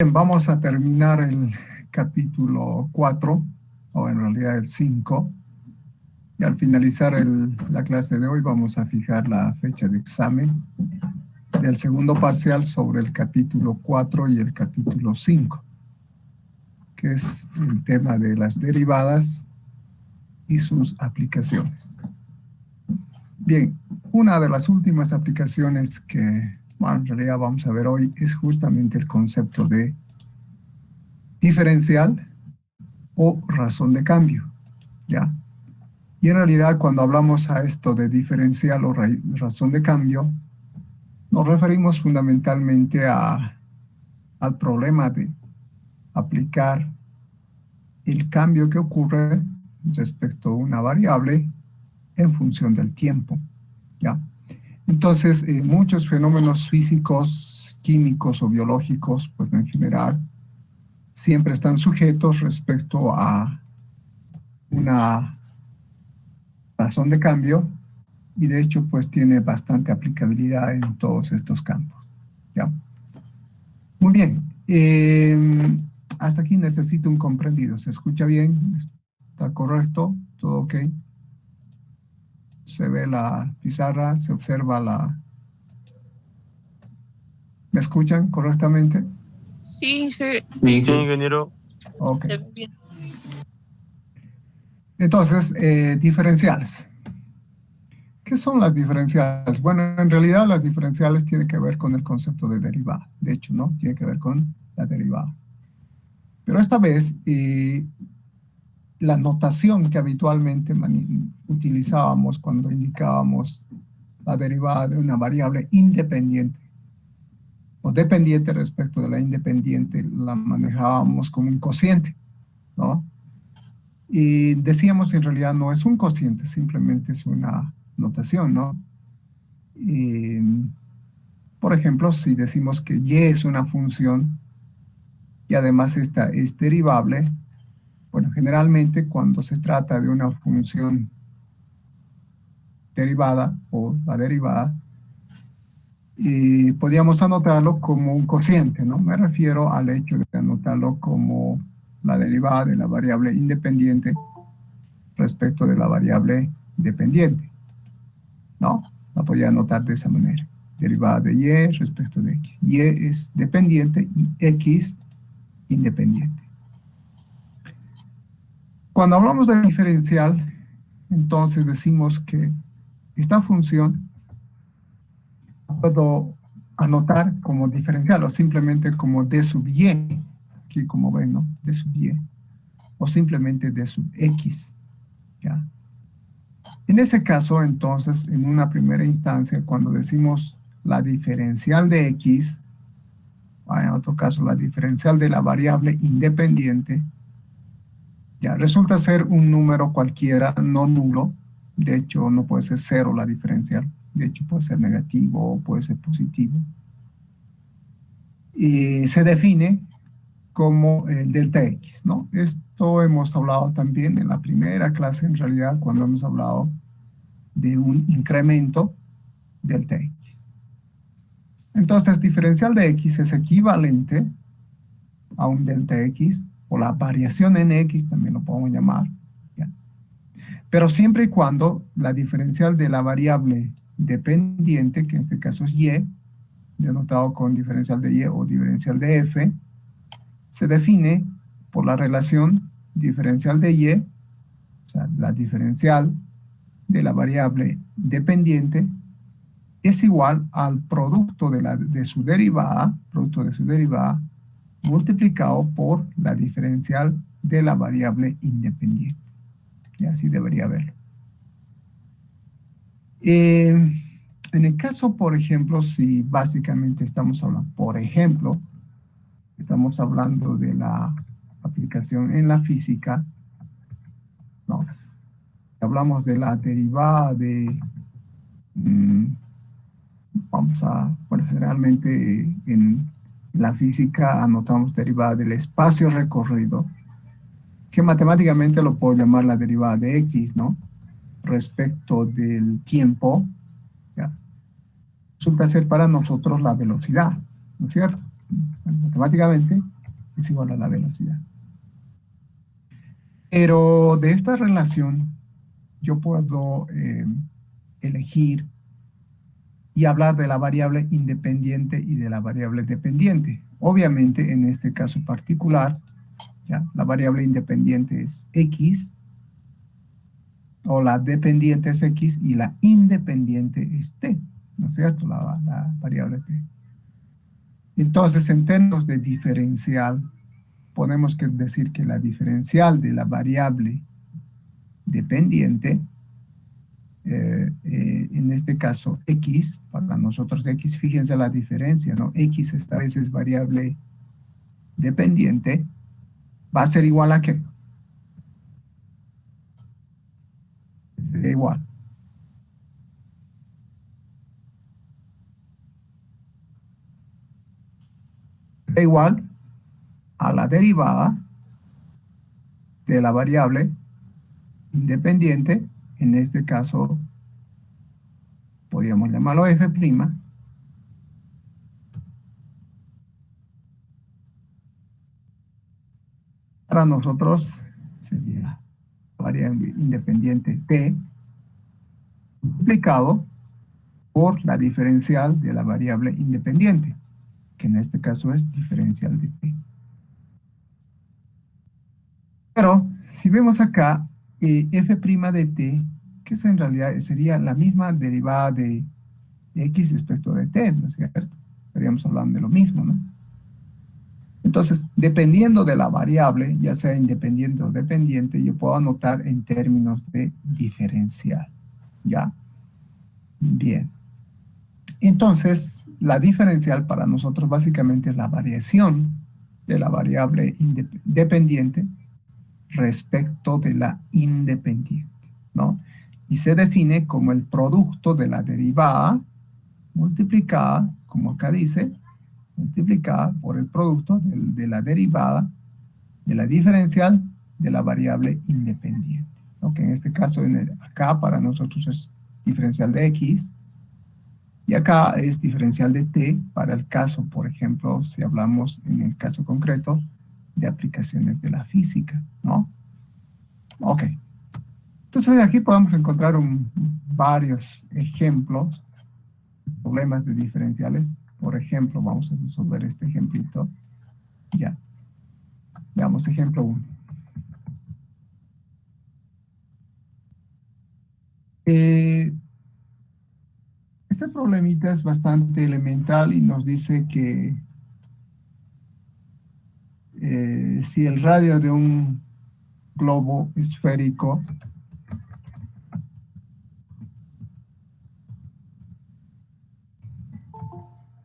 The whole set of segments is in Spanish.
Bien, vamos a terminar el capítulo 4, o en realidad el 5, y al finalizar la clase de hoy vamos a fijar la fecha de examen del segundo parcial sobre el capítulo 4 y el capítulo 5, que es el tema de las derivadas y sus aplicaciones. Bien, una de las últimas aplicaciones que, bueno, en realidad vamos a ver hoy es justamente el concepto de diferencial o razón de cambio, ¿ya? Y en realidad cuando hablamos a esto de diferencial o razón de cambio, nos referimos fundamentalmente al problema de aplicar el cambio que ocurre respecto a una variable en función del tiempo, ¿ya? Entonces, muchos fenómenos físicos, químicos o biológicos, pues en general, siempre están sujetos respecto a una razón de cambio y de hecho pues tiene bastante aplicabilidad en todos estos campos, ¿ya? Muy bien, hasta aquí necesito un comprendido. ¿Se escucha bien? ¿Está correcto? ¿Todo ok? ¿Se ve la pizarra? ¿Se observa la... ¿Me escuchan correctamente? Sí, Sí, ingeniero. Ok. Entonces, diferenciales. ¿Qué son las diferenciales? Bueno, en realidad las diferenciales tienen que ver con el concepto de derivada. De hecho, ¿no? Tiene que ver con la derivada. Pero esta vez, la notación que habitualmente utilizábamos cuando indicábamos la derivada de una variable independiente o dependiente respecto de la independiente, la manejábamos como un cociente, ¿no? Y decíamos en realidad no es un cociente, simplemente es una notación, ¿no? Por ejemplo, si decimos que y es una función y además esta es derivable, bueno, generalmente cuando se trata de una función derivada o la derivada, podríamos anotarlo como un cociente, ¿no? Me refiero al hecho de anotarlo como la derivada de la variable independiente respecto de la variable dependiente, ¿no? La podría anotar de esa manera. Derivada de y respecto de x. Y es dependiente y x independiente. Cuando hablamos de diferencial, entonces decimos que esta función puedo anotar como diferencial o simplemente como d sub y, aquí como ven, ¿no? D sub y, o simplemente d sub x, ¿ya? En ese caso, entonces, en una primera instancia, cuando decimos la diferencial de x, en otro caso la diferencial de la variable independiente, ya resulta ser un número cualquiera no nulo. De hecho no puede ser cero la diferencial, de hecho puede ser negativo o puede ser positivo, y se define como el delta x, ¿no? Esto hemos hablado también en la primera clase, en realidad, cuando hemos hablado de un incremento delta x. Entonces, diferencial de x es equivalente a un delta x, o la variación en x, también lo podemos llamar, ¿ya? Pero siempre y cuando la diferencial de la variable dependiente, que en este caso es y, denotado con diferencial de y o diferencial de f, se define por la relación diferencial de y, o sea, la diferencial de la variable dependiente es igual al producto de su derivada, multiplicado por la diferencial de la variable independiente. Y así debería verlo. En el caso, por ejemplo, si básicamente estamos hablando, por ejemplo, estamos hablando de la aplicación en la física, ¿no? Hablamos de la derivada de, bueno, generalmente en la física anotamos derivada del espacio recorrido, que matemáticamente lo puedo llamar la derivada de x, ¿no? Respecto del tiempo, ¿ya? Resulta ser para nosotros la velocidad, ¿no es cierto? Bueno, matemáticamente es igual a la velocidad. Pero de esta relación yo puedo elegir y hablar de la variable independiente y de la variable dependiente. Obviamente, en este caso particular, ¿ya? La variable independiente es x, o la dependiente es x, y la independiente es t, ¿no es cierto? La variable t. Entonces, en términos de diferencial, podemos decir que la diferencial de la variable dependiente, en este caso x, para nosotros x, fíjense la diferencia, ¿no? X esta vez es variable dependiente, va a ser igual a ¿qué? Sería igual. Da igual a la derivada de la variable independiente, en este caso podríamos llamarlo f', para nosotros sería la variable independiente t multiplicado por la diferencial de la variable independiente, que en este caso es diferencial de t. Pero si vemos acá, f' de t, que es en realidad sería la misma derivada de x respecto de t, ¿no es cierto? Estaríamos hablando de lo mismo, ¿no? Entonces, dependiendo de la variable, ya sea independiente o dependiente, yo puedo anotar en términos de diferencial, ¿ya? Bien. Entonces, la diferencial para nosotros básicamente es la variación de la variable dependiente respecto de la independiente, ¿no? Y se define como el producto de la derivada multiplicada, como acá dice, multiplicada por el producto de la derivada de la diferencial de la variable independiente, ¿no? Que en este caso, acá para nosotros es diferencial de x, y acá es diferencial de t para el caso, por ejemplo, si hablamos en el caso concreto de aplicaciones de la física, ¿no? Ok. Entonces aquí podemos encontrar varios ejemplos, problemas de diferenciales. Por ejemplo, vamos a resolver este ejemplito. Ya. Veamos ejemplo 1. Este problemita es bastante elemental y nos dice que si el radio de un globo esférico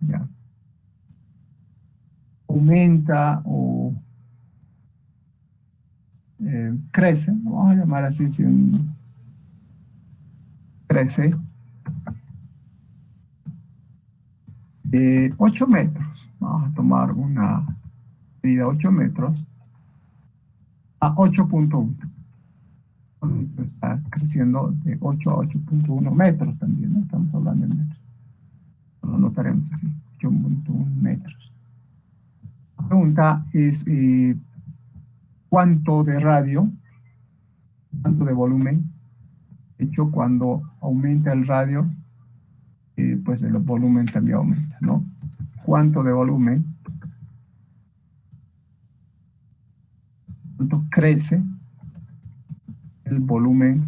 ya, aumenta o crece, vamos a llamar así, si crece de 8 metros, vamos a tomar una medida de 8 metros a 8.1. Está creciendo de 8 a 8.1 metros también, ¿no? Estamos hablando de metros. Lo notaremos así, 8.1 metros. La pregunta es cuánto de radio, cuánto de volumen. De hecho, cuando aumenta el radio, pues el volumen también aumenta, ¿no? ¿Cuánto de volumen? ¿Cuánto crece el volumen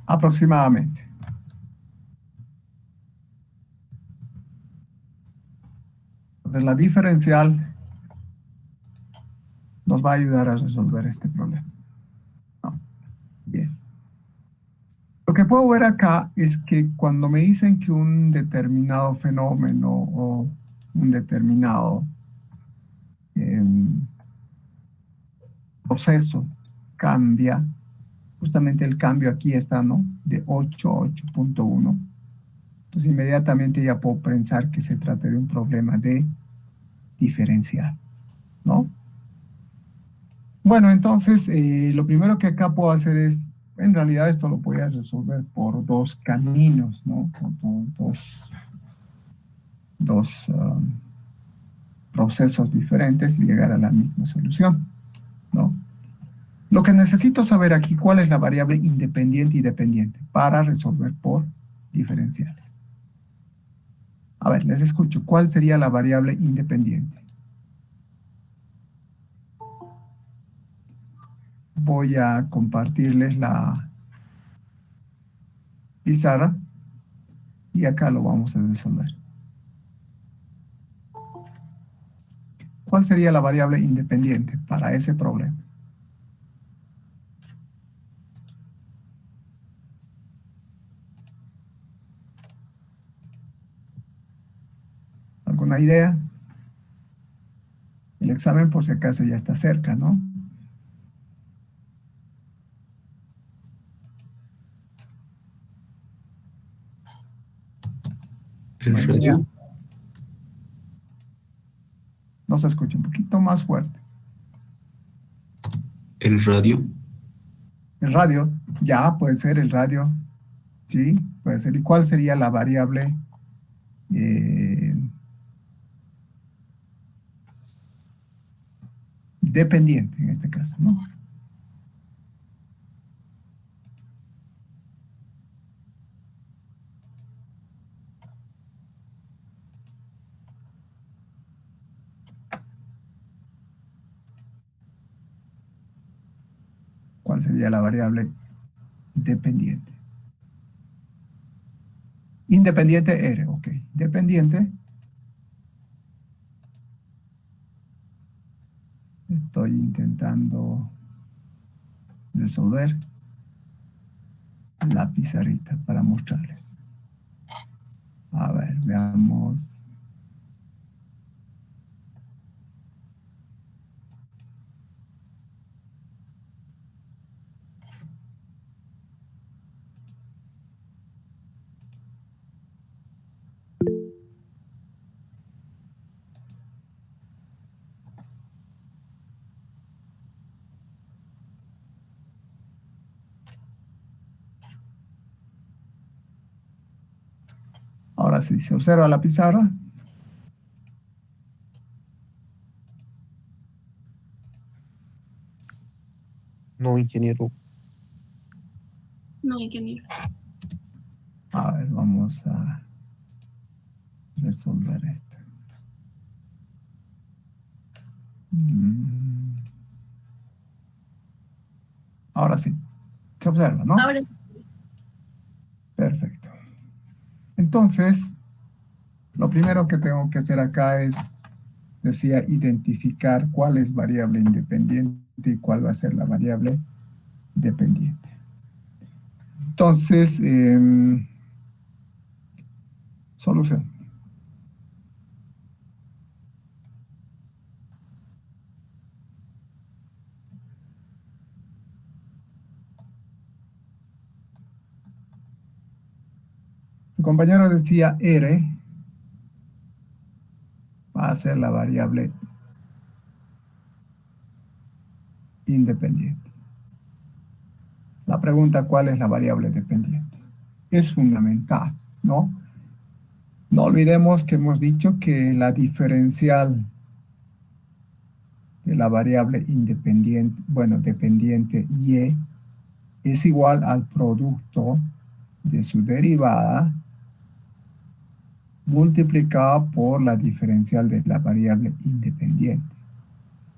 aproximadamente? Entonces, la diferencial nos va a ayudar a resolver este problema, ¿no? Bien. Lo que puedo ver acá es que cuando me dicen que un determinado fenómeno o un determinado eh, proceso cambia, justamente el cambio aquí está, ¿no? De 8 a 8.1. Entonces inmediatamente ya puedo pensar que se trata de un problema de diferencial, ¿no? Bueno, entonces, lo primero que acá puedo hacer es, en realidad esto lo voy a resolver por dos caminos, ¿no? Dos procesos diferentes y llegar a la misma solución, ¿no? Lo que necesito saber aquí, ¿cuál es la variable independiente y dependiente para resolver por diferenciales? A ver, les escucho. ¿Cuál sería la variable independiente? Voy a compartirles la pizarra y acá lo vamos a resolver. ¿Cuál sería la variable independiente para ese problema? ¿Alguna idea? El examen, por si acaso, ya está cerca, ¿no? El ¿Alguna idea? radio, No se escucha un poquito más fuerte. el radio, El radio, ya puede ser el radio, ¿sí? Puede ser. ¿Y cuál sería la variable eh, dependiente en este caso, ¿no? ¿Cuál sería la variable dependiente? Independiente R, ok. Dependiente, estoy intentando resolver la pizarrita para mostrarles. A ver, veamos. Ahora sí, se observa la pizarra. No, ingeniero. No, ingeniero. A ver, vamos a resolver esto. Mm. Ahora sí, se observa, ¿no? Ahora Perfecto. Entonces, lo primero que tengo que hacer acá es, decía, identificar cuál es variable independiente y cuál va a ser la variable dependiente. Entonces, solución. Su compañero decía R va a ser la variable independiente. La pregunta, ¿cuál es la variable dependiente? Es fundamental, ¿no? No olvidemos que hemos dicho que la diferencial de la variable independiente, bueno, dependiente y es igual al producto de su derivada multiplicada por la diferencial de la variable independiente.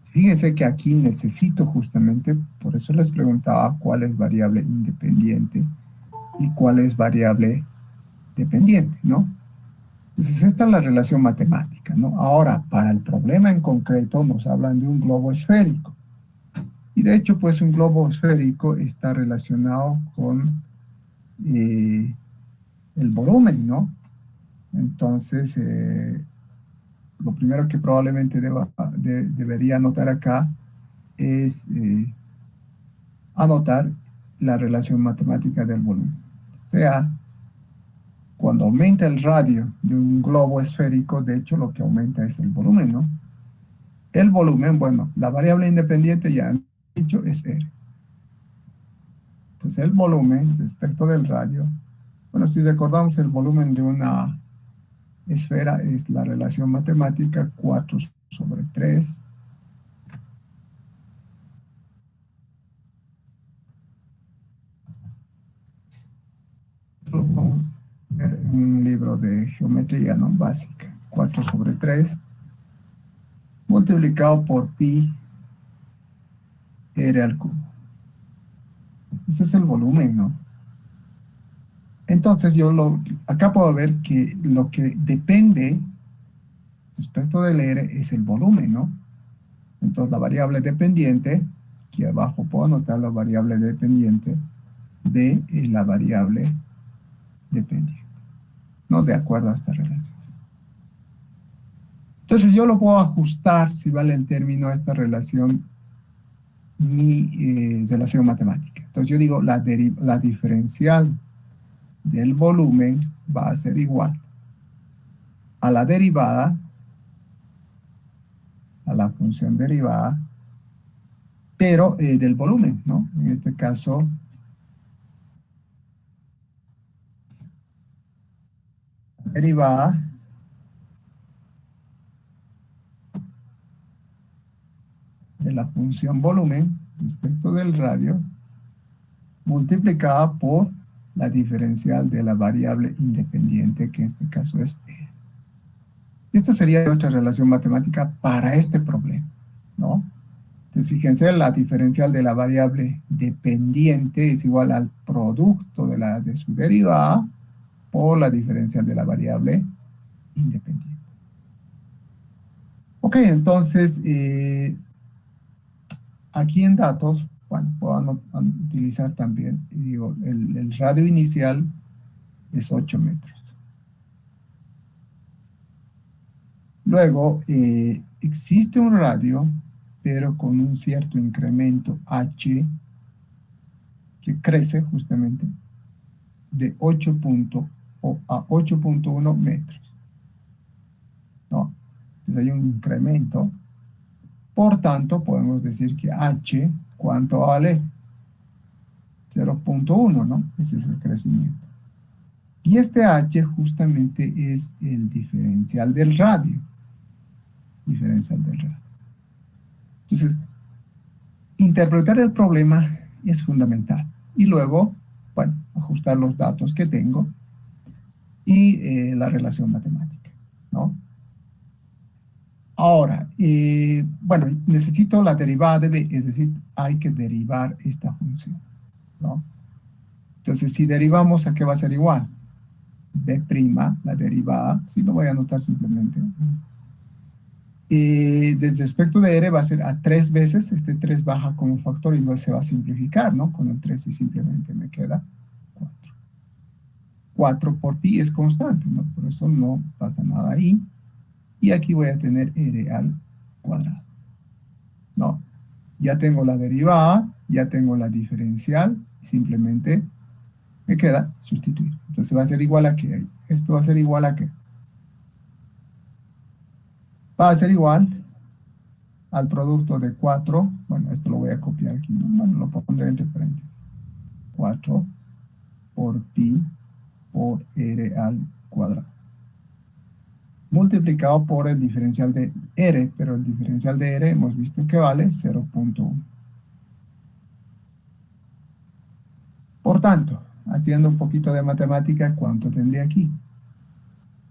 Fíjense que aquí necesito justamente, por eso les preguntaba cuál es variable independiente y cuál es variable dependiente, ¿no? Entonces esta es la relación matemática, ¿no? Ahora, para el problema en concreto nos hablan de un globo esférico. Y de hecho, pues un globo esférico está relacionado con el volumen, ¿no? Entonces, lo primero que probablemente debería anotar acá es anotar la relación matemática del volumen. O sea, cuando aumenta el radio de un globo esférico, de hecho lo que aumenta es el volumen, ¿no? El volumen, bueno, la variable independiente ya dicho es R. Entonces el volumen respecto del radio, bueno, si recordamos el volumen de una esfera es la relación matemática 4/3. Esto lo podemos ver en un libro de geometría, ¿no? Básica. 4/3 multiplicado por pi r al cubo. Ese es el volumen, ¿no? Entonces acá puedo ver que lo que depende respecto del R es el volumen, ¿no? Entonces la variable dependiente, aquí abajo puedo anotar la variable dependiente de la variable dependiente, ¿no? De acuerdo a esta relación. Entonces yo lo puedo ajustar, si vale el término, a esta relación, mi relación matemática. Entonces yo digo, la diferencial del volumen va a ser igual a la derivada, a la función derivada, pero del volumen, ¿no? En este caso, derivada de la función volumen respecto del radio multiplicada por la diferencial de la variable independiente, que en este caso es E. Esta sería nuestra relación matemática para este problema, ¿no? Entonces, fíjense, la diferencial de la variable dependiente es igual al producto de su derivada por la diferencial de la variable independiente. Ok, entonces, aquí en datos, bueno, puedo utilizar también, digo, el radio inicial es 8 metros. Luego, existe un radio, pero con un cierto incremento H, que crece justamente de 8.1 metros, ¿no? Entonces hay un incremento. Por tanto, podemos decir que H, ¿cuánto vale? 0.1, ¿no? Ese es el crecimiento. Y este H justamente es el diferencial del radio. Diferencial del radio. Entonces, interpretar el problema es fundamental. Y luego, bueno, ajustar los datos que tengo y la relación matemática, ¿no? Ahora, bueno, necesito la derivada de b, es decir, hay que derivar esta función, ¿no? Entonces, si derivamos, ¿a qué va a ser igual? B', la derivada, sí lo voy a anotar simplemente. Desde respecto de R va a ser a 3 veces, este 3 baja como factor y luego se va a simplificar, ¿no? Con el 3 y simplemente me queda 4. 4 por pi es constante, ¿no? Por eso no pasa nada ahí. Y aquí voy a tener R al cuadrado, ¿no? Ya tengo la derivada, ya tengo la diferencial, simplemente me queda sustituir. Entonces va a ser igual a ¿qué? Esto va a ser igual a ¿qué? Va a ser igual al producto de 4, bueno, esto lo voy a copiar aquí, ¿no? Bueno, lo pondré entre paréntesis. 4 por pi por R al cuadrado. Multiplicado por el diferencial de R, pero el diferencial de R hemos visto que vale 0.1. Por tanto, haciendo un poquito de matemática, ¿cuánto tendría aquí?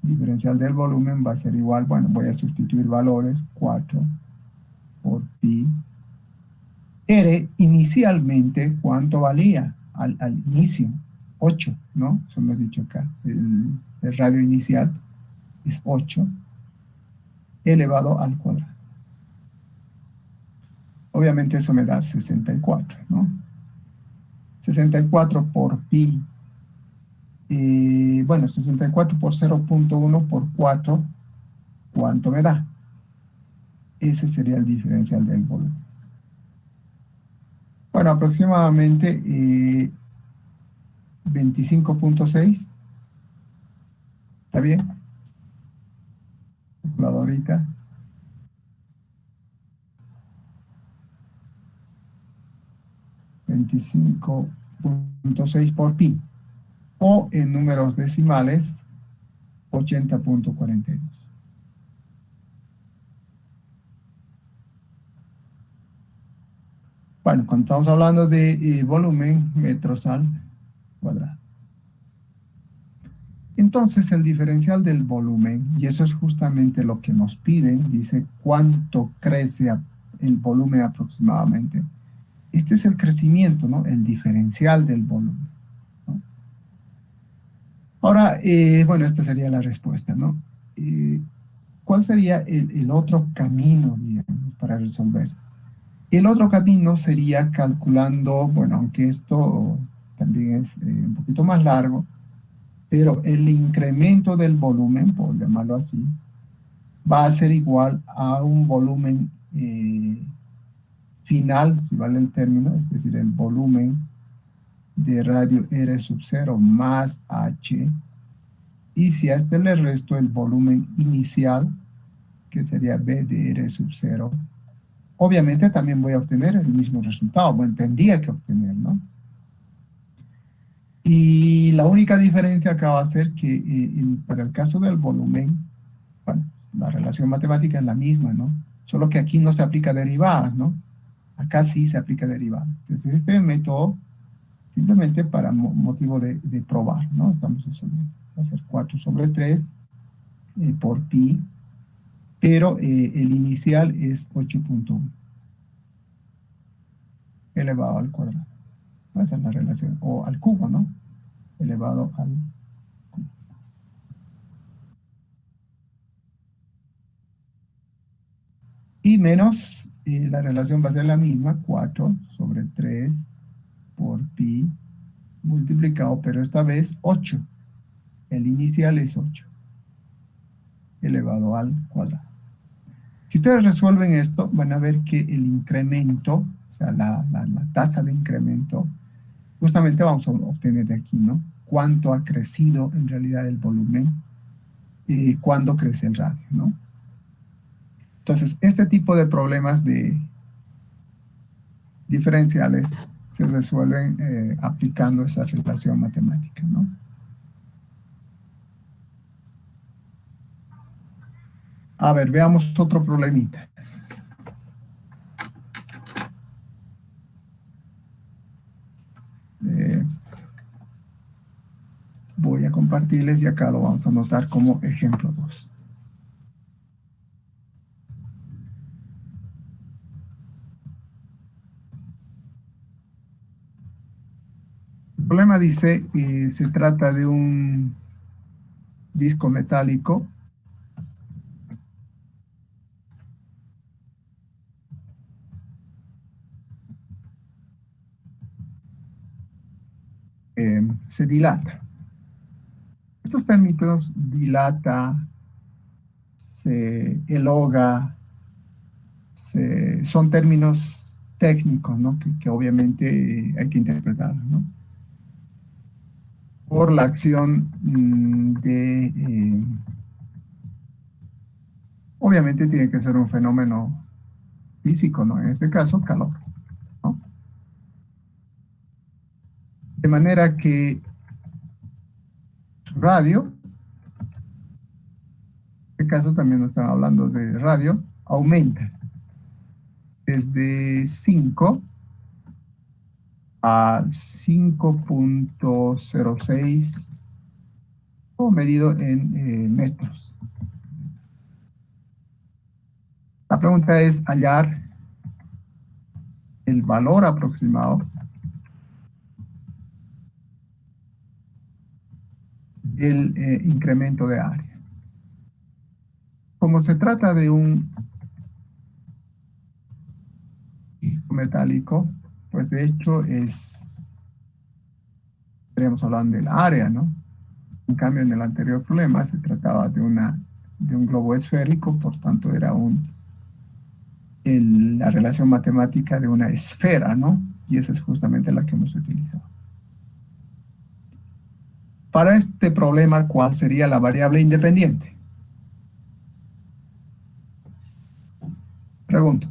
Diferencial del volumen va a ser igual, bueno, voy a sustituir valores, 4 por pi. R inicialmente, ¿cuánto valía? Al inicio, 8, ¿no? Eso hemos dicho acá. El radio inicial es 8 elevado al cuadrado. Obviamente eso me da 64, ¿no? 64 por pi. Bueno, 64 por 0.1 por 4, ¿cuánto me da? Ese sería el diferencial del volumen. Bueno, aproximadamente 25.6. ¿Está bien? Calculadorita. 25.6 por pi, o en números decimales, 80.42. Bueno, cuando estamos hablando de volumen, metros al cuadrado. Entonces, el diferencial del volumen, y eso es justamente lo que nos piden, dice cuánto crece el volumen aproximadamente. Este es el crecimiento, ¿no? El diferencial del volumen, ¿no? Ahora, bueno, esta sería la respuesta, ¿no? ¿Cuál sería el otro camino, digamos, para resolver? El otro camino sería calculando, bueno, aunque esto también es un poquito más largo, pero el incremento del volumen, por llamarlo así, va a ser igual a un volumen final, si vale el término, es decir, el volumen de radio R sub 0 más H, y si a este le resto el volumen inicial, que sería B de R sub 0, obviamente también voy a obtener el mismo resultado, bueno, tendría que obtener, ¿no? Y la única diferencia acá va a ser que para el caso del volumen, bueno, la relación matemática es la misma, ¿no? Solo que aquí no se aplica derivadas, ¿no? Acá sí se aplica derivadas. Entonces, este método, simplemente para motivo de probar, ¿no? Estamos resolviendo. Va a ser 4 sobre 3 por pi, pero el inicial es 8.1 elevado al cuadrado. Esa es la relación, o al cubo, ¿no? Elevado al cubo. Y menos, la relación va a ser la misma, 4 sobre 3 por pi multiplicado, pero esta vez 8. El inicial es 8 elevado al cuadrado. Si ustedes resuelven esto, van a ver que el incremento, o sea, la tasa de incremento, justamente vamos a obtener de aquí, ¿no? Cuánto ha crecido en realidad el volumen, cuándo crece el radio, ¿no? Entonces, este tipo de problemas diferenciales se resuelven aplicando esa relación matemática, ¿no? A ver, veamos otro problemita. Voy a compartirles y acá lo vamos a anotar como ejemplo 2. El problema dice, se trata de un disco metálico se dilata. Estos términos dilata, se eloga, son términos técnicos, ¿no? Que obviamente hay que interpretar, ¿no? Por la acción obviamente tiene que ser un fenómeno físico, ¿no? En este caso, calor, ¿no? De manera que su radio, en este caso también nos están hablando de radio, aumenta desde 5 a 5.06 o medido en metros. La pregunta es hallar el valor aproximado del incremento de área. Como se trata de un disco metálico, pues de hecho estaríamos hablando del área, ¿no? En cambio, en el anterior problema se trataba de un globo esférico, por tanto era la relación matemática de una esfera, ¿no? Y esa es justamente la que hemos utilizado. Para este problema, ¿cuál sería la variable independiente? Pregunto.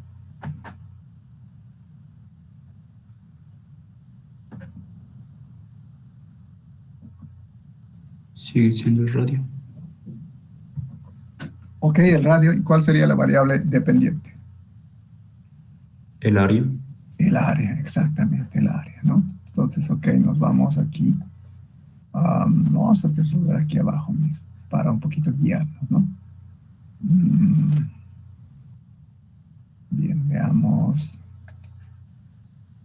Sigue siendo el radio. Ok, el radio. ¿Y cuál sería la variable dependiente? El área. El área, exactamente, el área, ¿no? Entonces, ok, nos vamos aquí. Vamos a resolver aquí abajo mismo, para un poquito guiarnos, ¿no? Bien, veamos.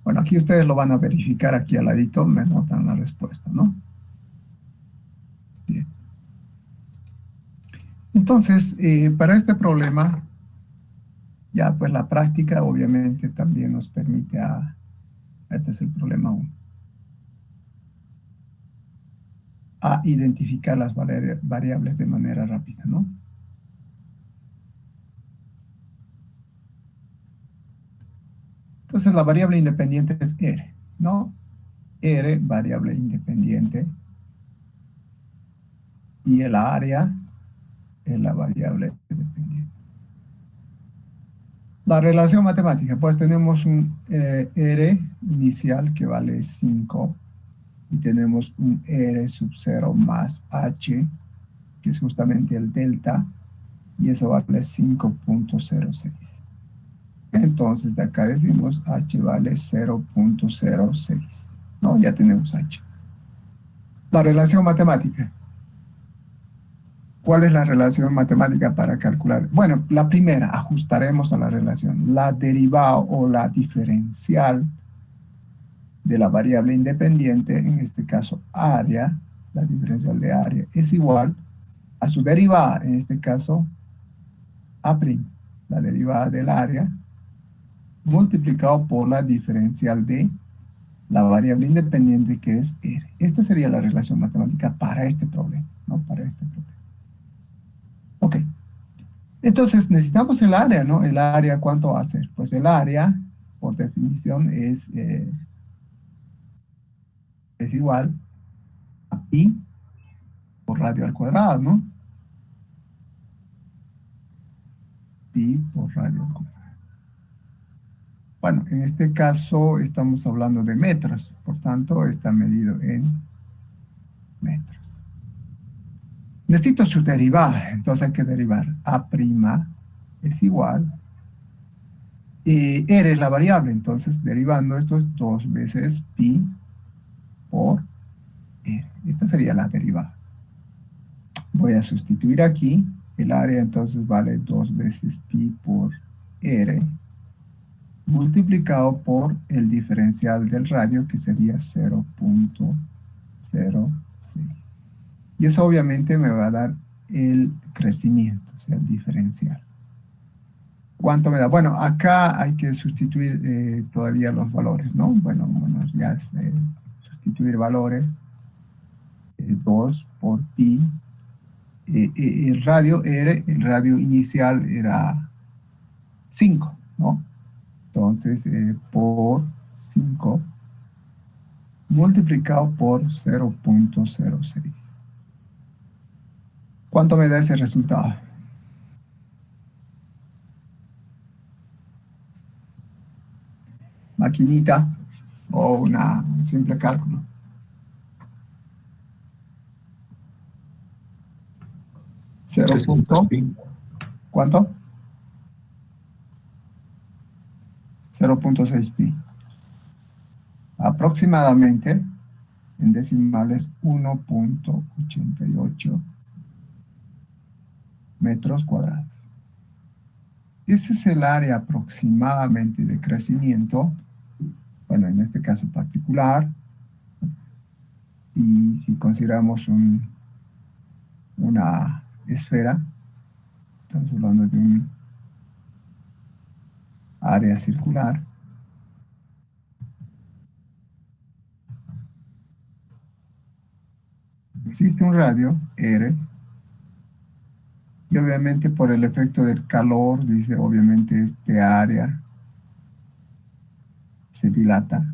Bueno, aquí ustedes lo van a verificar, aquí al ladito me notan la respuesta, ¿no? Bien. Entonces, para este problema, ya pues la práctica obviamente también nos permite este es el problema 1, a identificar las variables de manera rápida, ¿no? Entonces la variable independiente es R, ¿no? R, variable independiente, y el área es la variable dependiente. La relación matemática, pues tenemos un R inicial que vale 5, y tenemos un R sub 0 más H, que es justamente el delta, y eso vale 5.06. Entonces de acá decimos H vale 0.06. ¿No? Ya tenemos H. La relación matemática. ¿Cuál es la relación matemática para calcular? Bueno, la primera, ajustaremos a la relación. La derivada o la diferencial de la variable independiente, en este caso área, la diferencial de área, es igual a su derivada, en este caso A', la derivada del área, multiplicado por la diferencial de la variable independiente que es R. Esta sería la relación matemática para este problema, ¿no? Para este problema. Ok. Entonces necesitamos el área, ¿no? El área, ¿cuánto va a ser? Pues el área, por definición, es igual a pi por radio al cuadrado, ¿no? Pi por radio al cuadrado. Bueno, en este caso estamos hablando de metros, por tanto está medido en metros. Necesito su derivada, entonces hay que derivar A' es igual, R es la variable, entonces derivando esto es 2 veces pi por R. Esta sería la derivada. Voy a sustituir aquí, el área entonces vale 2 veces pi por R, multiplicado por el diferencial del radio, que sería 0.06. Y eso obviamente me va a dar el crecimiento, o sea, el diferencial. ¿Cuánto me da? Bueno, acá hay que sustituir todavía los valores, ¿no? Bueno, ya es sustituir valores. 2 por pi. El radio R, el radio inicial era 5, ¿no? Entonces, por 5 multiplicado por 0.06. ¿Cuánto me da ese resultado? Maquinita o un simple cálculo. ¿Cuánto? 0.6 pi. Aproximadamente, en decimales, 1.88 metros cuadrados. Ese es el área aproximadamente de crecimiento, bueno, en este caso particular, y si consideramos una esfera, estamos hablando de un área circular. Existe un radio, R, y obviamente por el efecto del calor, dice, obviamente este área se dilata.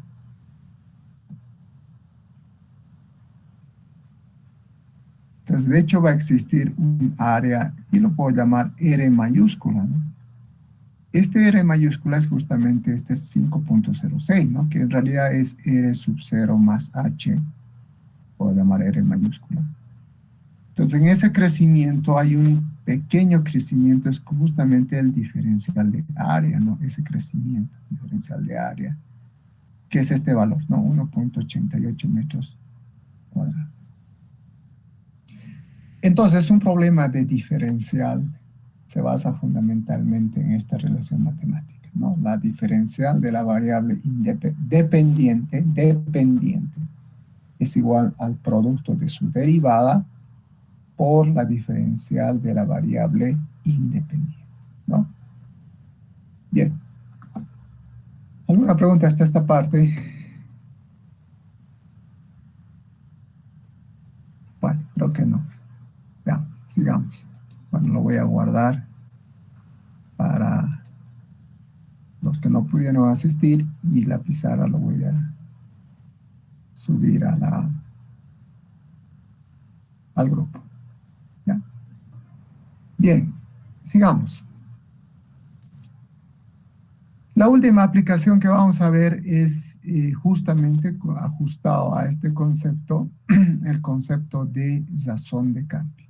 Entonces, de hecho, va a existir un área, y lo puedo llamar R mayúscula, ¿no? Este R mayúscula es justamente este 5.06, ¿no? Que en realidad es R sub 0 más H, puedo llamar R mayúscula. Entonces, en ese crecimiento hay un pequeño crecimiento, es justamente el diferencial de área, ¿no? Ese crecimiento diferencial de área, que es este valor, ¿no? 1.88 metros cuadrados. Entonces, un problema de diferencial se basa fundamentalmente en esta relación matemática, ¿no? La diferencial de la variable dependiente es igual al producto de su derivada por la diferencial de la variable independiente, ¿no? Bien. ¿Alguna pregunta hasta esta parte? Bueno, creo que no. Veamos, sigamos. Bueno, lo voy a guardar para los que no pudieron asistir y la pizarra lo voy a subir al grupo. ¿Ya? Bien, sigamos. La última aplicación que vamos a ver es justamente ajustado a este concepto, el concepto de razón de cambio.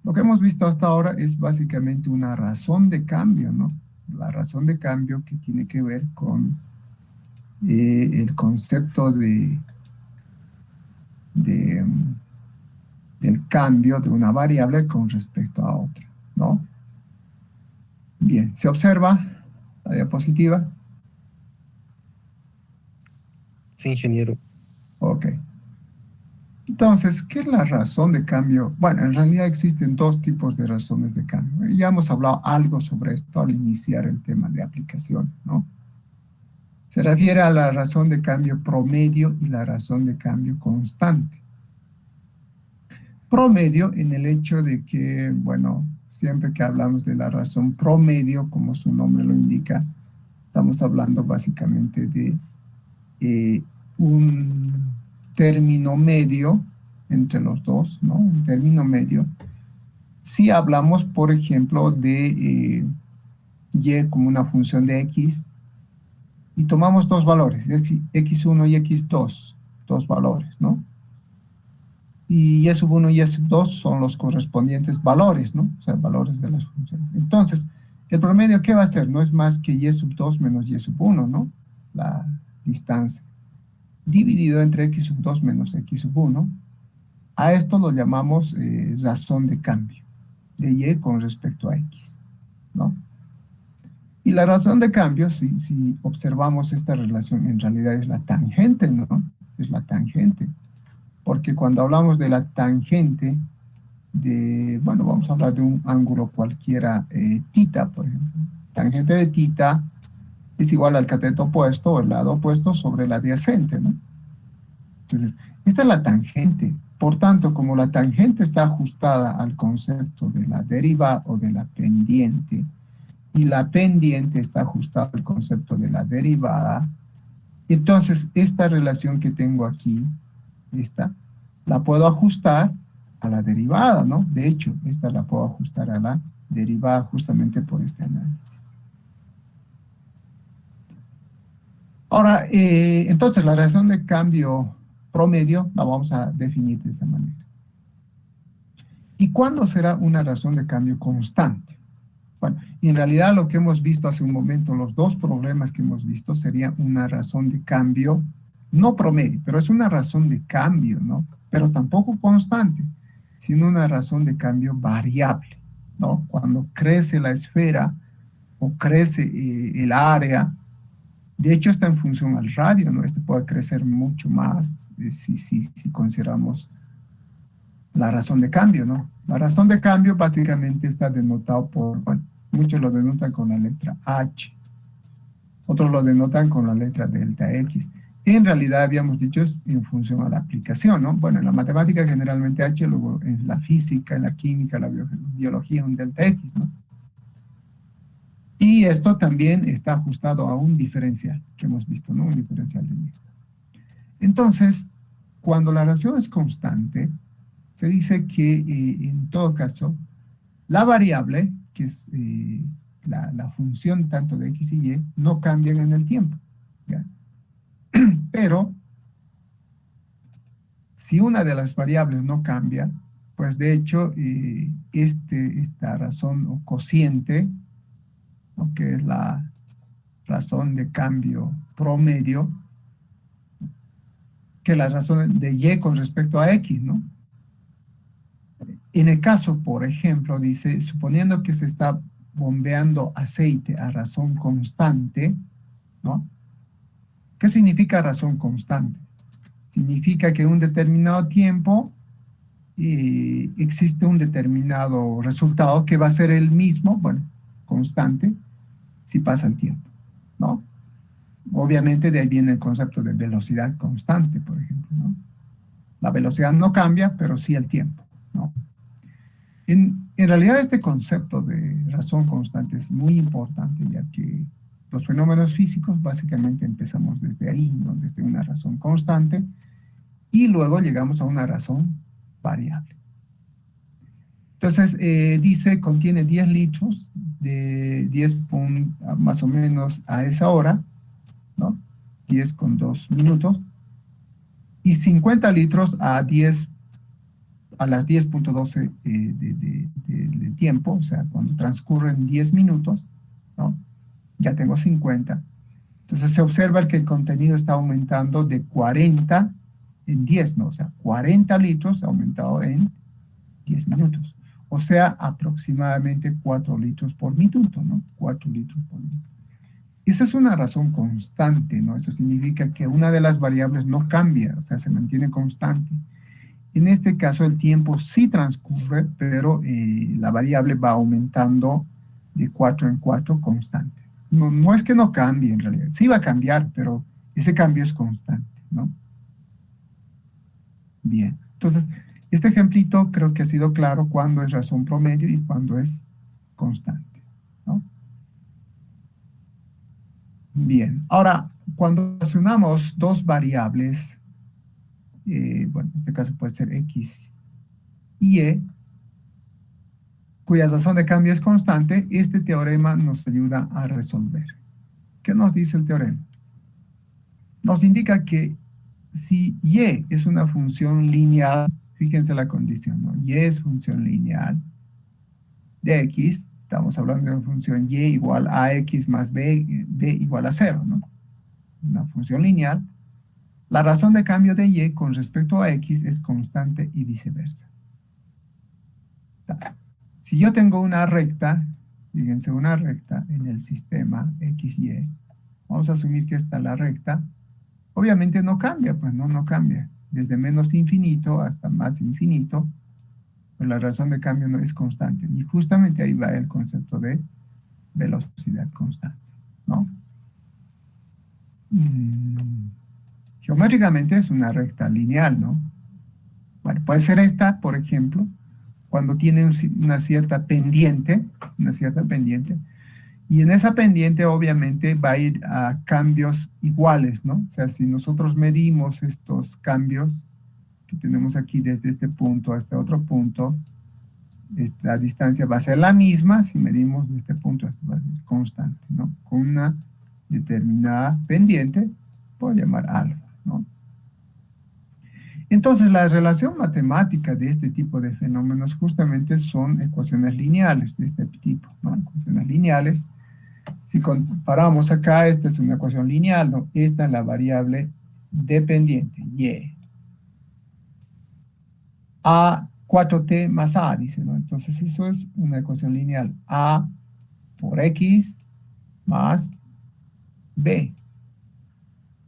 Lo que hemos visto hasta ahora es básicamente una razón de cambio, ¿no? La razón de cambio que tiene que ver con el concepto del cambio de una variable con respecto a otra, ¿no? Bien, se observa la diapositiva. Sí, ingeniero. Ok. Entonces, ¿qué es la razón de cambio? Bueno, en realidad existen dos tipos de razones de cambio. Ya hemos hablado algo sobre esto al iniciar el tema de aplicación, ¿no? Se refiere a la razón de cambio promedio y la razón de cambio constante. Promedio en el hecho de que, bueno, siempre que hablamos de la razón promedio, como su nombre lo indica, estamos hablando básicamente de un término medio entre los dos, ¿no? Un término medio. Si hablamos, por ejemplo, de y como una función de x, y tomamos dos valores, x1 y x2, dos valores, ¿no? Y y sub 1 y y sub 2 son los correspondientes valores, ¿no? O sea, valores de las funciones. Entonces, el promedio, ¿qué va a ser? No es más que y sub 2 menos y sub 1, ¿no? La distancia. Dividido entre x sub 2 menos x sub 1. A esto lo llamamos razón de cambio de y con respecto a x, ¿no? Y la razón de cambio, si observamos esta relación, en realidad es la tangente, ¿no? Es la tangente. Porque cuando hablamos de la tangente bueno, vamos a hablar de un ángulo cualquiera, tita, por ejemplo. Tangente de tita es igual al cateto opuesto o el lado opuesto sobre el adyacente, ¿no? Entonces, esta es la tangente. Por tanto, como la tangente está ajustada al concepto de la derivada o de la pendiente, y la pendiente está ajustada al concepto de la derivada, entonces esta relación que tengo aquí, esta, la puedo ajustar a la derivada, ¿no? De hecho, esta la puedo ajustar a la derivada justamente por este análisis. Ahora, entonces la relación de cambio promedio la vamos a definir de esa manera. ¿Y cuándo será una razón de cambio constante? Bueno, en realidad lo que hemos visto hace un momento, los dos problemas que hemos visto sería una razón de cambio, no promedio, pero es una razón de cambio, ¿no? Pero tampoco constante, sino una razón de cambio variable, ¿no? Cuando crece la esfera o crece el área, de hecho está en función al radio, ¿no? Este puede crecer mucho más si consideramos la razón de cambio, ¿no? La razón de cambio básicamente está denotado por, bueno, muchos lo denotan con la letra H, otros lo denotan con la letra delta X. En realidad habíamos dicho es en función a la aplicación, ¿no? Bueno, en la matemática generalmente H, luego en la física, en la química, la biología, un delta X, ¿no? Y esto también está ajustado a un diferencial que hemos visto, ¿no? Un diferencial de Y. Entonces, cuando la relación es constante, se dice que en todo caso, la variable, que es la función tanto de X y Y, no cambian en el tiempo, ¿ya? Pero, si una de las variables no cambia, pues de hecho, esta razón o cociente, ¿no?, que es la razón de cambio promedio, que la razón de Y con respecto a X, ¿no? En el caso, por ejemplo, dice, suponiendo que se está bombeando aceite a razón constante, ¿no? ¿Qué significa razón constante? Significa que en un determinado tiempo existe un determinado resultado que va a ser el mismo, bueno, constante, si pasa el tiempo, ¿no? Obviamente de ahí viene el concepto de velocidad constante, por ejemplo, ¿no? La velocidad no cambia, pero sí el tiempo, ¿no? En realidad este concepto de razón constante es muy importante, ya que los fenómenos físicos básicamente empezamos desde ahí, ¿no? Desde una razón constante, y luego llegamos a una razón variable. Entonces, dice, contiene 10 litros de 10 más o menos a esa hora, ¿no? 10 con 2 minutos, y 50 litros a las 10.12 de tiempo, o sea, cuando transcurren 10 minutos, ¿no? Ya tengo 50. Entonces se observa que el contenido está aumentando de 40 en 10, ¿no? O sea, 40 litros ha aumentado en 10 minutos. O sea, aproximadamente 4 litros por minuto, ¿no? 4 litros por minuto. Esa es una razón constante, ¿no? Eso significa que una de las variables no cambia, o sea, se mantiene constante. En este caso, el tiempo sí transcurre, pero la variable va aumentando de 4 en 4 constante. No es que no cambie en realidad, sí va a cambiar, pero ese cambio es constante, ¿no? Bien, entonces, este ejemplito creo que ha sido claro cuándo es razón promedio y cuándo es constante, ¿no? Bien, ahora, cuando relacionamos dos variables, bueno, en este caso puede ser X y Y, cuya razón de cambio es constante, este teorema nos ayuda a resolver. ¿Qué nos dice el teorema? Nos indica que si Y es una función lineal, fíjense la condición, ¿no? Y es función lineal de X, estamos hablando de una función Y igual a X más B, B igual a 0, ¿no? Una función lineal. La razón de cambio de Y con respecto a X es constante y viceversa. Si yo tengo una recta, fíjense, una recta en el sistema XY, vamos a asumir que esta es la recta, obviamente no cambia, pues no cambia. Desde menos infinito hasta más infinito, pues la razón de cambio no es constante. Y justamente ahí va el concepto de velocidad constante, ¿no? Geométricamente es una recta lineal, ¿no? Bueno, puede ser esta, por ejemplo, cuando tiene una cierta pendiente, y en esa pendiente obviamente va a ir a cambios iguales, ¿no? O sea, si nosotros medimos estos cambios que tenemos aquí desde este punto a este otro punto, la distancia va a ser la misma si medimos de este punto a este, va a ser constante, ¿no? Con una determinada pendiente, puedo llamar alfa, ¿no? Entonces, la relación matemática de este tipo de fenómenos justamente son ecuaciones lineales de este tipo, ¿no? Ecuaciones lineales. Si comparamos acá, esta es una ecuación lineal, ¿no? Esta es la variable dependiente, Y. A 4t más A, dice, ¿no? Entonces, eso es una ecuación lineal. A por X más B.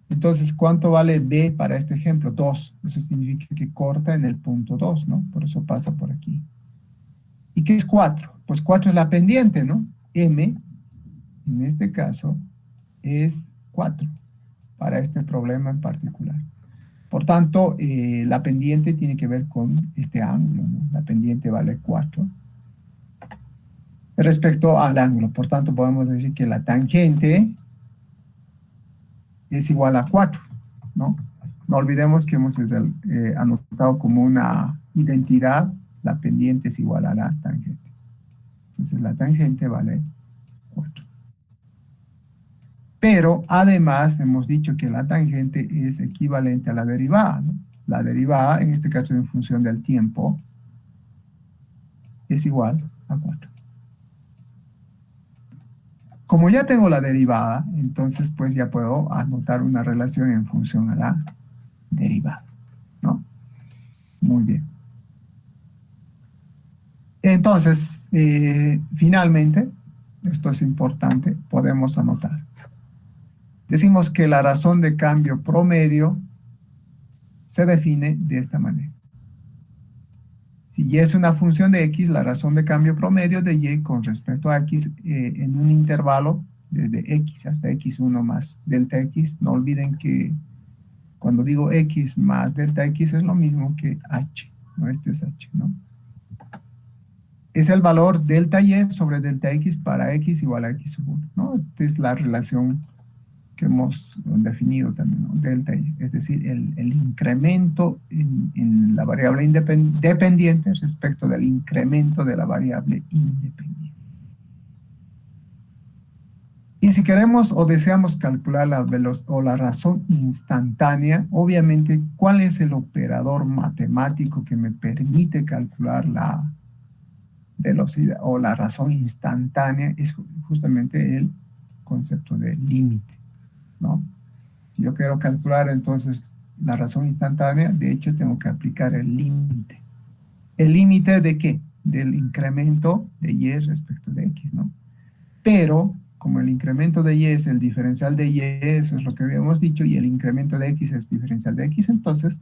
Entonces, ¿cuánto vale B para este ejemplo? 2. Eso significa que corta en el punto 2, ¿no? Por eso pasa por aquí. ¿Y qué es 4? Pues 4 es la pendiente, ¿no? M, en este caso, es 4 para este problema en particular. Por tanto, la pendiente tiene que ver con este ángulo, ¿no? La pendiente vale 4 respecto al ángulo. Por tanto, podemos decir que la tangente es igual a 4, ¿no? No olvidemos que hemos anotado como una identidad, la pendiente es igual a la tangente. Entonces la tangente vale 4. Pero además hemos dicho que la tangente es equivalente a la derivada, ¿no? La derivada, en este caso en función del tiempo, es igual a 4. Como ya tengo la derivada, entonces pues ya puedo anotar una relación en función a la derivada, ¿no? Muy bien. Entonces, finalmente, esto es importante, podemos anotar. Decimos que la razón de cambio promedio se define de esta manera. Si y es una función de x, la razón de cambio promedio de y con respecto a x en un intervalo desde x hasta x1 más delta x. No olviden que cuando digo x más delta x es lo mismo que h, ¿no? Este es h, ¿no? Es el valor delta y sobre delta x para x igual a x sub 1, ¿no? Esta es la relación que hemos definido también, ¿no? Delta y, es decir, el incremento en la variable dependiente respecto del incremento de la variable independiente. Y si queremos o deseamos calcular la velocidad o la razón instantánea, obviamente, ¿cuál es el operador matemático que me permite calcular la velocidad o la razón instantánea? Es justamente el concepto de límite, ¿no? Si yo quiero calcular entonces la razón instantánea, de hecho tengo que aplicar el límite. ¿El límite de qué? Del incremento de y respecto de x, ¿no? Pero, como el incremento de y es el diferencial de y, eso es lo que habíamos dicho, y el incremento de x es diferencial de x, entonces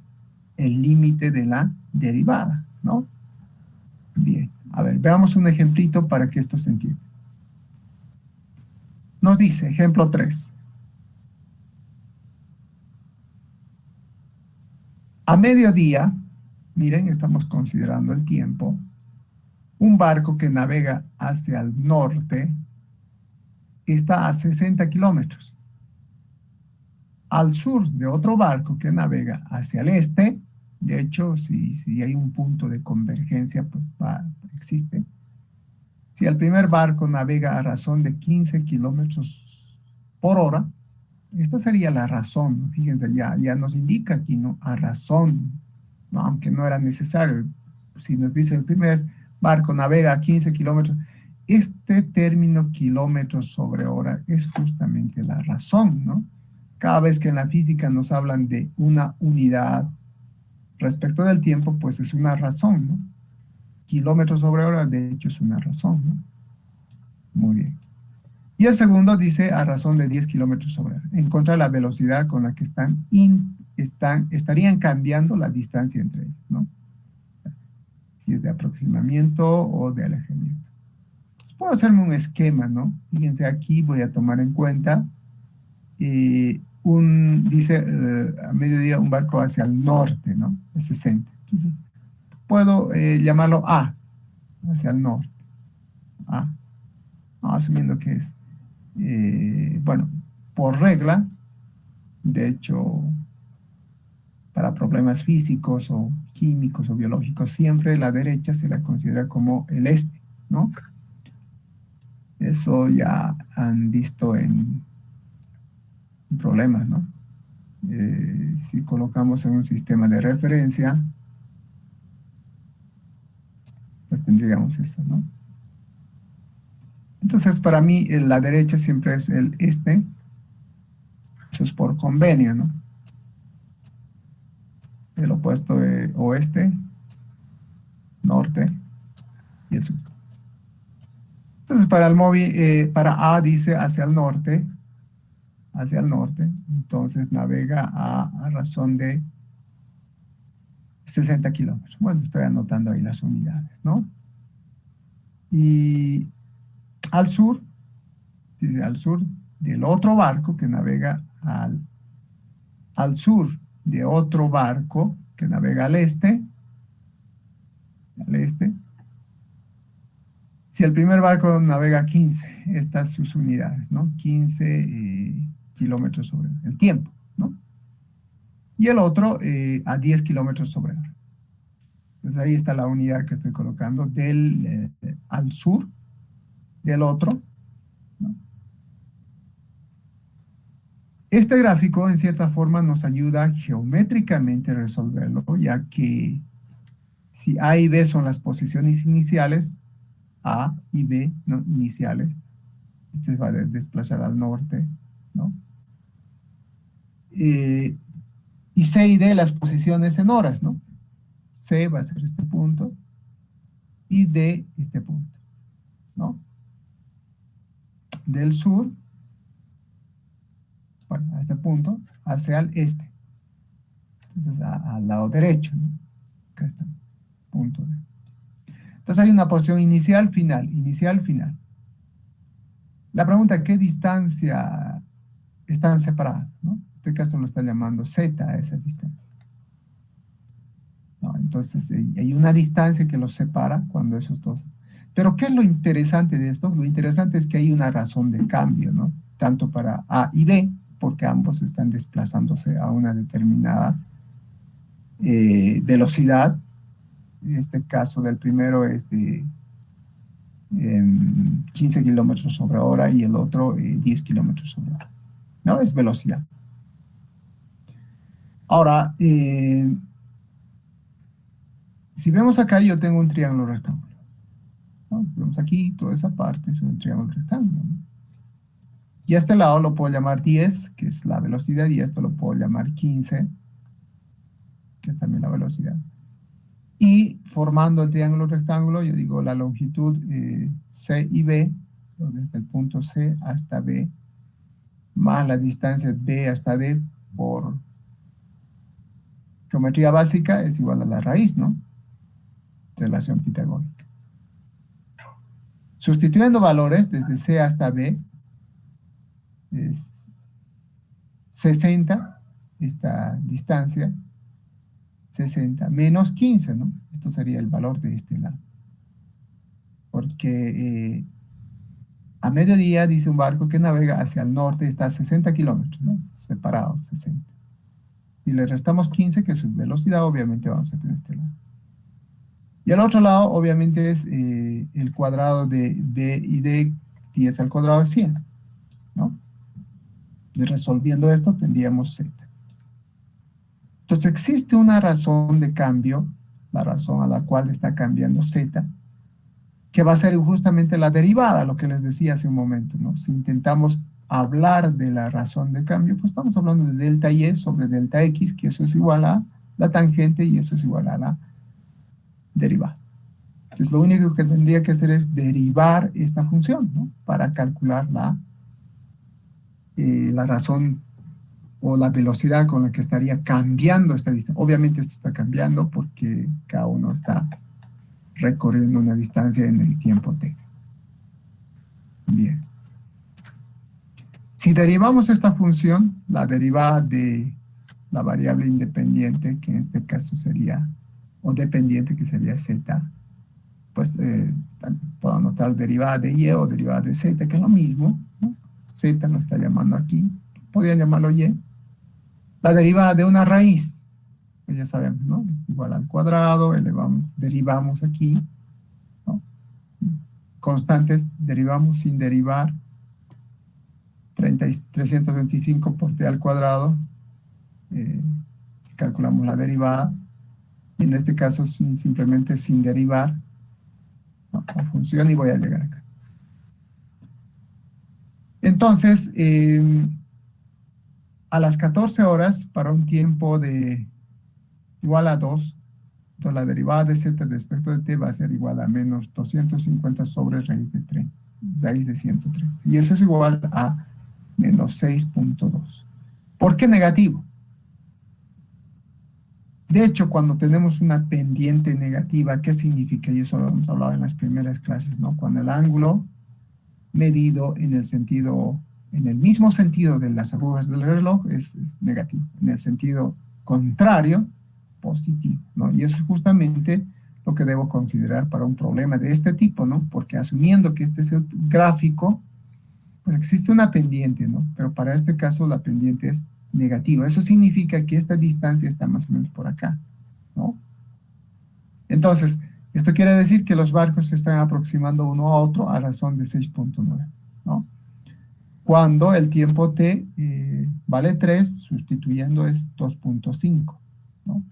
el límite de la derivada, ¿no? Bien, a ver, veamos un ejemplito para que esto se entienda. Nos dice, ejemplo 3. A mediodía, miren, estamos considerando el tiempo, un barco que navega hacia el norte está a 60 kilómetros. Al sur de otro barco que navega hacia el este, de hecho, si hay un punto de convergencia, pues existe. Si el primer barco navega a razón de 15 kilómetros por hora, esta sería la razón, fíjense, ya nos indica aquí, ¿no? A razón, ¿no? Aunque no era necesario. Si nos dice el primer barco navega a 15 kilómetros, este término kilómetros sobre hora es justamente la razón, ¿no? Cada vez que en la física nos hablan de una unidad respecto del tiempo, pues es una razón, ¿no? Kilómetros sobre hora, de hecho, es una razón, ¿no? Muy bien. Y el segundo dice a razón de 10 kilómetros sobre hora. Encuentra la velocidad con la que estarían cambiando la distancia entre ellos, ¿no? Si es de aproximamiento o de alejamiento. Puedo hacerme un esquema, ¿no? Fíjense, aquí voy a tomar en cuenta, dice a mediodía un barco hacia el norte, ¿no? Es 60. Entonces, puedo llamarlo A, hacia el norte. A, asumiendo que es, bueno, por regla, de hecho, para problemas físicos o químicos o biológicos, siempre la derecha se la considera como el este, ¿no? Eso ya han visto en problemas, ¿no? Si colocamos en un sistema de referencia, pues tendríamos eso, ¿no? Entonces, para mí, la derecha siempre es el este, eso es por convenio, ¿no? El opuesto de oeste, norte y el sur. Entonces, para el móvil, para A dice hacia el norte, entonces navega a razón de 60 kilómetros. Bueno, estoy anotando ahí las unidades, ¿no? Y al sur, dice al sur del otro barco que navega al sur de otro barco que navega al este, si el primer barco navega 15, estas sus unidades, ¿no? 15 kilómetros sobre el tiempo, ¿no? Y el otro a 10 kilómetros sobre hora. Entonces ahí está la unidad que estoy colocando al sur del otro, ¿no? Este gráfico, en cierta forma, nos ayuda geométricamente a resolverlo, ya que Si A y B son las posiciones iniciales, A y B, ¿no? Iniciales, este va a desplazar al norte, ¿no? Y C y D las posiciones en horas, ¿no? C va a ser este punto y D este punto, ¿no? Del sur, bueno, a este punto, hacia el este. Entonces, al lado derecho, ¿no? Acá está, punto D. Entonces hay una posición inicial, final, inicial, final. La pregunta, ¿qué distancia están separadas, ¿no? En este caso lo está llamando Z a esa distancia. ¿No? Entonces hay una distancia que los separa cuando esos dos. Pero ¿qué es lo interesante de esto? Lo interesante es que hay una razón de cambio, ¿no? Tanto para A y B, porque ambos están desplazándose a una determinada velocidad. En este caso del primero es de 15 kilómetros sobre hora y el otro 10 kilómetros sobre hora. ¿No? Es velocidad. Ahora, si vemos acá, yo tengo un triángulo rectángulo, ¿no? Si vemos aquí, toda esa parte es un triángulo rectángulo, ¿no? Y a este lado lo puedo llamar 10, que es la velocidad, y esto lo puedo llamar 15, que es también la velocidad. Y formando el triángulo rectángulo, yo digo la longitud C y B, desde el punto C hasta B, más la distancia B hasta D por geometría básica es igual a la raíz, ¿no? Relación pitagórica. Sustituyendo valores desde C hasta B, es 60, esta distancia, 60, menos 15, ¿no? Esto sería el valor de este lado. Porque a mediodía dice un barco que navega hacia el norte, está a 60 kilómetros, ¿no? Separado, 60. Y le restamos 15, que es su velocidad, obviamente vamos a tener este lado. Y al otro lado, obviamente, es el cuadrado de B y D, 10 al cuadrado de 100, ¿no? Y resolviendo esto, tendríamos Z. Entonces, existe una razón de cambio, la razón a la cual está cambiando Z, que va a ser justamente la derivada, lo que les decía hace un momento, ¿no? Si intentamos hablar de la razón de cambio, pues estamos hablando de delta Y sobre delta X, que eso es igual a la tangente y eso es igual a la derivada. Entonces, lo único que tendría que hacer es derivar esta función, ¿no? Para calcular la razón o la velocidad con la que estaría cambiando esta distancia. Obviamente esto está cambiando porque cada uno está recorriendo una distancia en el tiempo t. Bien. Si derivamos esta función, la derivada de la variable independiente, que en este caso sería, o dependiente, que sería z, pues puedo anotar derivada de y o derivada de z, que es lo mismo, ¿no? Z lo está llamando aquí, podrían llamarlo y. La derivada de una raíz, pues ya sabemos, ¿no? Es igual al cuadrado, derivamos aquí, ¿no? Constantes, derivamos sin derivar, 325 por t al cuadrado, si calculamos la derivada, y en este caso simplemente sin derivar, ¿no? La función, y voy a llegar acá. Entonces, a las 14 horas, para un tiempo de igual a 2, entonces la derivada de z respecto de t va a ser igual a menos 250 sobre raíz de 130. Y eso es igual a menos 6.2. ¿Por qué negativo? De hecho, cuando tenemos una pendiente negativa, ¿qué significa? Y eso lo hemos hablado en las primeras clases, ¿no? Cuando el ángulo medido en el mismo sentido de las agujas del reloj es negativo. En el sentido contrario, positivo, ¿no? Y eso es justamente lo que debo considerar para un problema de este tipo, ¿no? Porque asumiendo que este es el gráfico, pues existe una pendiente, ¿no? Pero para este caso la pendiente es negativa. Eso significa que esta distancia está más o menos por acá, ¿no? Entonces, esto quiere decir que los barcos se están aproximando uno a otro a razón de 6.9, ¿no? Cuando el tiempo t vale 3, sustituyendo es 2.5, ¿no?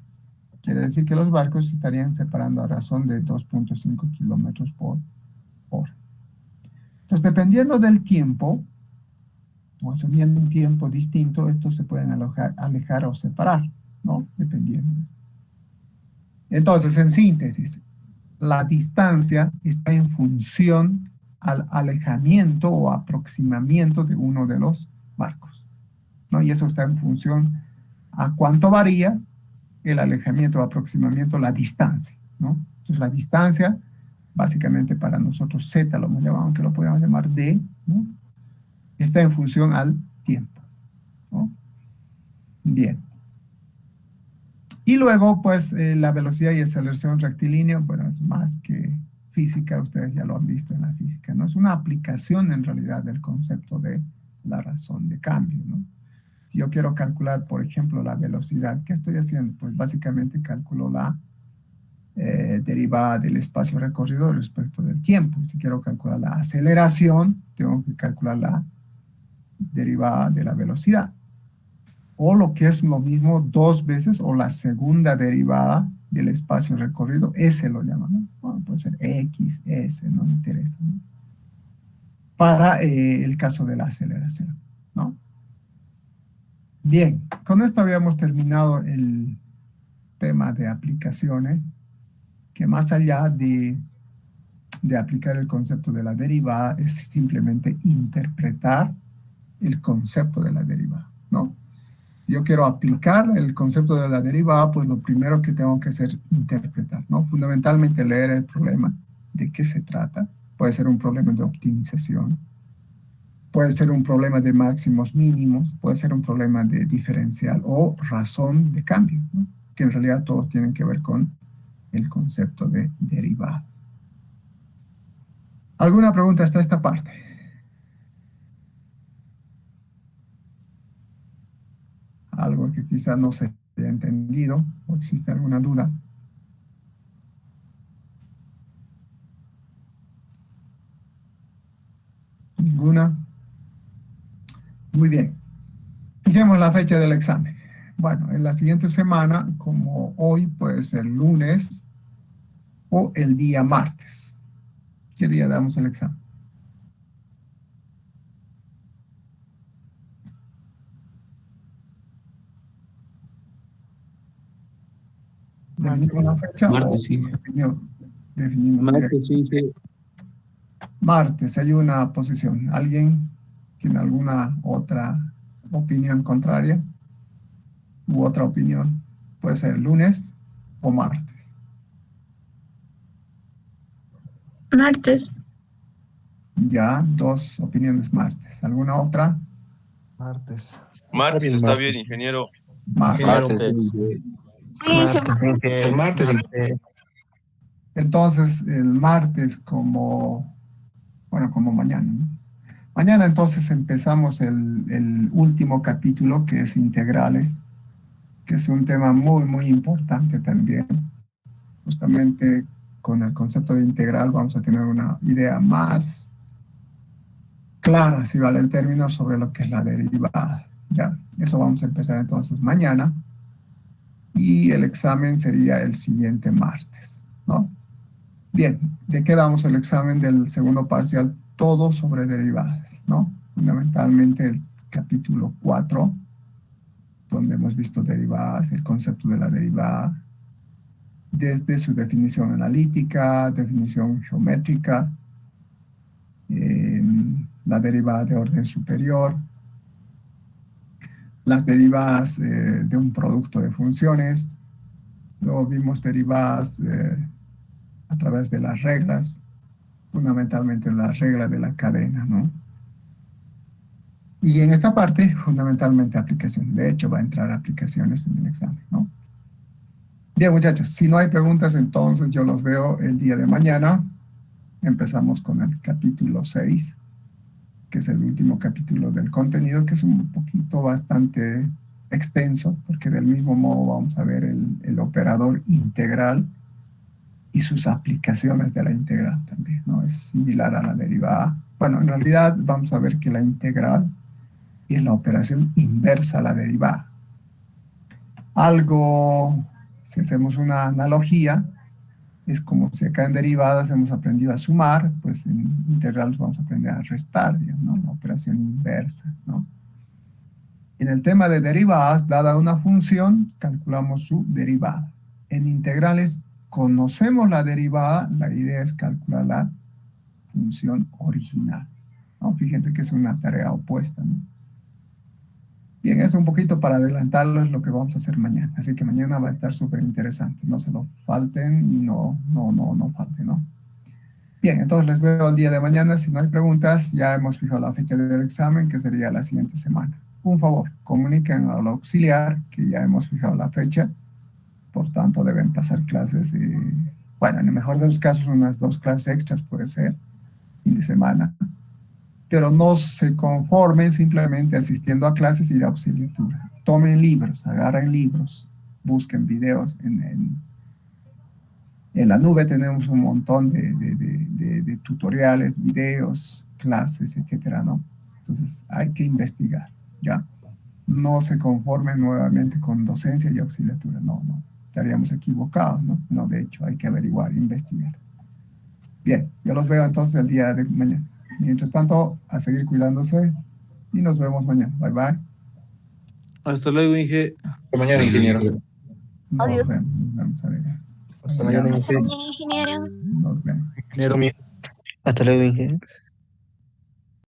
Quiere decir que los barcos se estarían separando a razón de 2.5 kilómetros por hora. Entonces, dependiendo del tiempo, o asumiendo un tiempo distinto, estos se pueden alejar o separar, ¿no? Dependiendo. Entonces, en síntesis, la distancia está en función al alejamiento o aproximamiento de uno de los barcos, ¿no? Y eso está en función a cuánto varía el alejamiento o aproximamiento, la distancia, ¿no? Entonces, la distancia, básicamente para nosotros Z, aunque lo podemos llamar D, ¿no? Está en función al tiempo, ¿no? Bien. Y luego, pues, la velocidad y aceleración rectilínea, bueno, es más que física, ustedes ya lo han visto en la física, ¿no? Es una aplicación, en realidad, del concepto de la razón de cambio, ¿no? Si yo quiero calcular, por ejemplo, la velocidad, ¿qué estoy haciendo? Pues, básicamente, calculo la derivada del espacio recorrido respecto del tiempo. Si quiero calcular la aceleración, tengo que calcular la derivada de la velocidad. O lo que es lo mismo, 2 veces, o la segunda derivada del espacio recorrido, S lo llaman, ¿no? Bueno, puede ser X, S, no me interesa, ¿no? Para el caso de la aceleración, ¿no? Bien, con esto habríamos terminado el tema de aplicaciones, que más allá de aplicar el concepto de la derivada, es simplemente interpretar el concepto de la derivada, ¿no? Yo quiero aplicar el concepto de la derivada, pues lo primero que tengo que hacer es interpretar, ¿no? Fundamentalmente leer el problema, de qué se trata. Puede ser un problema de optimización, puede ser un problema de máximos mínimos, puede ser un problema de diferencial o razón de cambio, ¿no? Que en realidad todos tienen que ver con el concepto de derivada. ¿Alguna pregunta hasta esta parte? Algo que quizás no se haya entendido o existe alguna duda. ¿Ninguna? Muy bien. Fijemos la fecha del examen. Bueno, en la siguiente semana, como hoy, puede ser lunes o el día martes. ¿Qué día damos el examen? ¿Definimos la fecha Martes, sí. definimos Martes, sí, sí. martes? Hay una posición. ¿Alguien tiene alguna otra opinión contraria u otra opinión? Puede ser lunes o martes. Martes. Ya, 2 opiniones martes. ¿Alguna otra? Martes. Martes Está martes. bien, ingeniero. Martes. Martes. Sí, Martes. Entonces, el martes como, bueno, como mañana, ¿no? Mañana entonces empezamos el último capítulo, que es integrales, que es un tema muy, muy importante también. Justamente con el concepto de integral vamos a tener una idea más clara, si vale el término, sobre lo que es la derivada. Ya, eso vamos a empezar entonces mañana. Y el examen sería el siguiente martes, ¿no? Bien, ¿de qué damos el examen del segundo parcial? Todo sobre derivadas, ¿no? Fundamentalmente el capítulo 4, donde hemos visto derivadas, el concepto de la derivada, desde su definición analítica, definición geométrica, la derivada de orden superior, las derivadas de un producto de funciones. Luego vimos derivadas a través de las reglas, fundamentalmente la regla de la cadena, ¿no? Y en esta parte, fundamentalmente aplicaciones. De hecho, va a entrar aplicaciones en el examen, ¿no? Bien, muchachos, si no hay preguntas, entonces yo los veo el día de mañana. Empezamos con el capítulo 6, que es el último capítulo del contenido, que es un poquito bastante extenso, porque del mismo modo vamos a ver el operador integral y sus aplicaciones de la integral también, ¿no? Es similar a la derivada. Bueno, en realidad vamos a ver que la integral es la operación inversa a la derivada. Algo Si hacemos una analogía, es como si acá en derivadas hemos aprendido a sumar, pues en integrales vamos a aprender a restar, digamos, ¿no? La operación inversa, ¿no? En el tema de derivadas, dada una función, calculamos su derivada. En integrales, conocemos la derivada, la idea es calcular la función original, ¿no? Fíjense que es una tarea opuesta, ¿no? Bien, eso un poquito para adelantarles lo que vamos a hacer mañana. Así que mañana va a estar súper interesante. No se lo falten y no falten, ¿no? Bien, entonces les veo el día de mañana. Si no hay preguntas, ya hemos fijado la fecha del examen, que sería la siguiente semana. Un favor, comuniquen al auxiliar que ya hemos fijado la fecha. Por tanto, deben pasar clases, bueno, en el mejor de los casos, unas 2 clases extras puede ser, fin de semana. Pero no se conformen simplemente asistiendo a clases y de auxiliatura. Tomen libros, agarren libros, busquen videos. En la nube tenemos un montón de tutoriales, videos, clases, etcétera, ¿no? Entonces hay que investigar, ¿ya? No se conformen nuevamente con docencia y auxiliatura, no, estaríamos equivocados, ¿no? No, de hecho, hay que averiguar, investigar. Bien, yo los veo entonces el día de mañana. Mientras tanto, a seguir cuidándose y nos vemos mañana. Bye, bye. Hasta luego, Inge. Hasta mañana, ingeniero. Adiós. Nos vemos. Hasta mañana, Hasta mañana, ingeniero. Nos vemos. ingeniero. Hasta luego, Inge.